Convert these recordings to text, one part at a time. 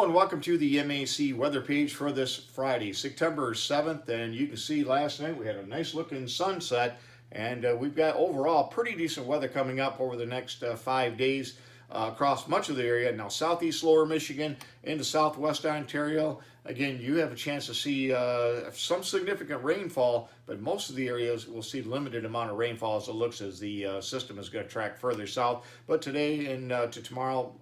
Hello and welcome to the MAC weather page for this Friday, September 7th. And you can see last night we had a nice looking sunset, and we've got overall pretty decent weather coming up over the next 5 days across much of the area. Now southeast lower Michigan into southwest Ontario, again you have a chance to see some significant rainfall, but most of the areas will see limited amount of rainfall as it looks as the system is going to track further south. But today and to tomorrow,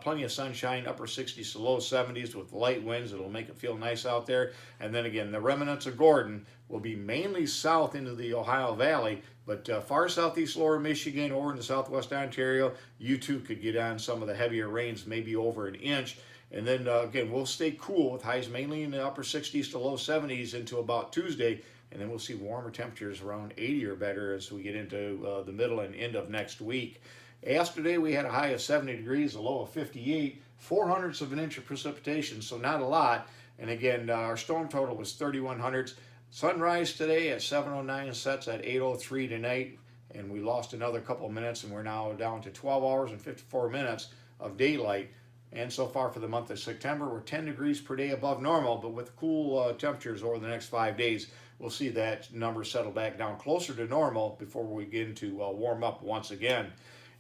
plenty of sunshine, upper 60s to low 70s with light winds. It'll make it feel nice out there. And then again, the remnants of Gordon will be mainly south into the Ohio Valley, but far southeast lower Michigan or into southwest Ontario, you too could get on some of the heavier rains, maybe over an inch. And then again, we'll stay cool with highs mainly in the upper 60s to low 70s into about Tuesday. And then we'll see warmer temperatures around 80 or better as we get into the middle and end of next week. Yesterday we had a high of 70 degrees, a low of 58, 0.04 of an inch of precipitation, so not a lot. And again, our storm total was 3100. Sunrise today at 7:09 sets at 8:03 tonight, and we lost another couple of minutes, and we're now down to 12 hours and 54 minutes of daylight. And so far for the month of September, we're 10 degrees per day above normal, but with cool temperatures over the next 5 days, we'll see that number settle back down closer to normal before we begin to warm up once again.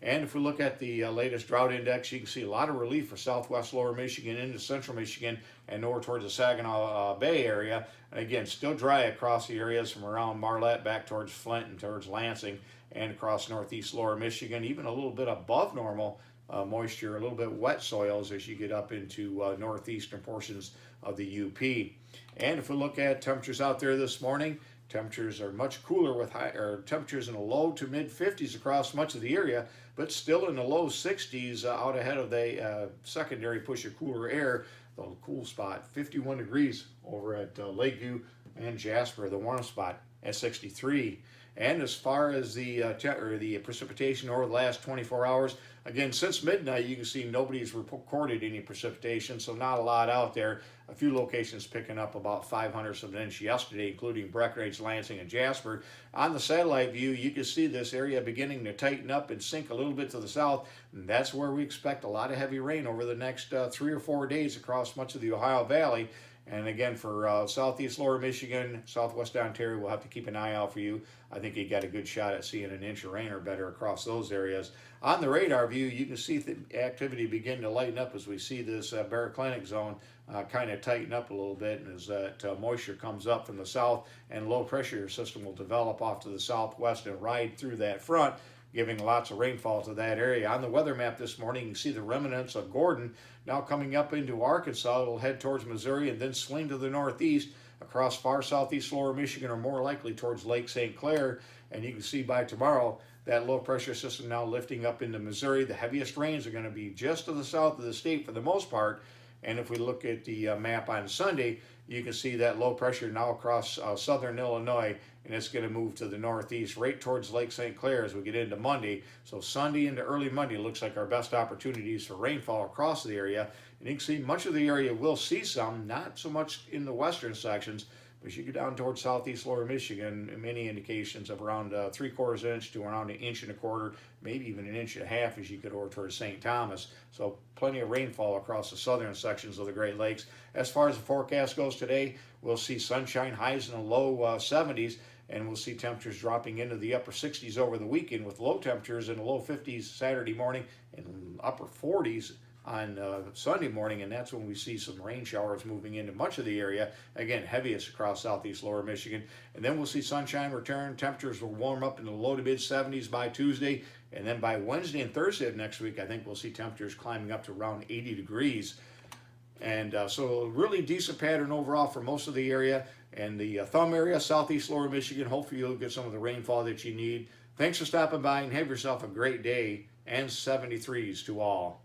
And if we look at the latest drought index, you can see a lot of relief for southwest lower Michigan into central Michigan and over towards the Saginaw Bay area. And again, still dry across the areas from around Marlette back towards Flint and towards Lansing and across northeast lower Michigan, even a little bit above normal moisture, a little bit wet soils as you get up into northeastern portions of the UP. And if we look at temperatures out there this morning, temperatures are much cooler with temperatures in the low to mid 50s across much of the area, but still in the low 60s out ahead of the secondary push of cooler air. The cool spot, 51 degrees over at Lakeview and Jasper, the warm spot at 63. And as far as the precipitation over the last 24 hours, again, since midnight, you can see nobody's recorded any precipitation, so not a lot out there. A few locations picking up about 0.05 of an inch yesterday, including Breckenridge, Lansing, and Jasper. On the satellite view, you can see this area beginning to tighten up and sink a little bit to the south. And that's where we expect a lot of heavy rain over the next 3 or 4 days across much of the Ohio Valley. And again, for southeast lower Michigan, southwest Ontario, we'll have to keep an eye out for you. I think you got a good shot at seeing an inch of rain or better across those areas. On the radar view, you can see the activity begin to lighten up as we see this baroclinic zone kind of tighten up a little bit, and as that moisture comes up from the south and low pressure system will develop off to the southwest and ride through that front, giving lots of rainfall to that area. On the weather map this morning, you can see the remnants of Gordon now coming up into Arkansas. It'll head towards Missouri and then swing to the northeast across far southeast lower Michigan, or more likely towards Lake St. Clair. And you can see by tomorrow that low pressure system now lifting up into Missouri. The heaviest rains are going to be just to the south of the state for the most part. And if we look at the map on Sunday, you can see that low pressure now across southern Illinois, and it's going to move to the northeast right towards Lake St. Clair as we get into Monday. So Sunday into early Monday looks like our best opportunities for rainfall across the area. And you can see much of the area will see some, not so much in the western sections, but as you get down towards southeast lower Michigan, many indications of around 3/4 inch to around 1.25 inches, maybe even 1.5 inches as you get over towards St. Thomas. So plenty of rainfall across the southern sections of the Great Lakes. As far as the forecast goes today, we'll see sunshine, highs in the low 70s, and we'll see temperatures dropping into the upper 60s over the weekend, with low temperatures in the low 50s Saturday morning and upper 40s on Sunday morning, and that's when we see some rain showers moving into much of the area. Again, heaviest across southeast lower Michigan. And then we'll see sunshine return. Temperatures will warm up in the low to mid 70s by Tuesday, and then by Wednesday and Thursday of next week, I think we'll see temperatures climbing up to around 80 degrees. And so a really decent pattern overall for most of the area. And the thumb area, southeast lower Michigan, hopefully you'll get some of the rainfall that you need. Thanks for stopping by, and have yourself a great day, and 73s to all.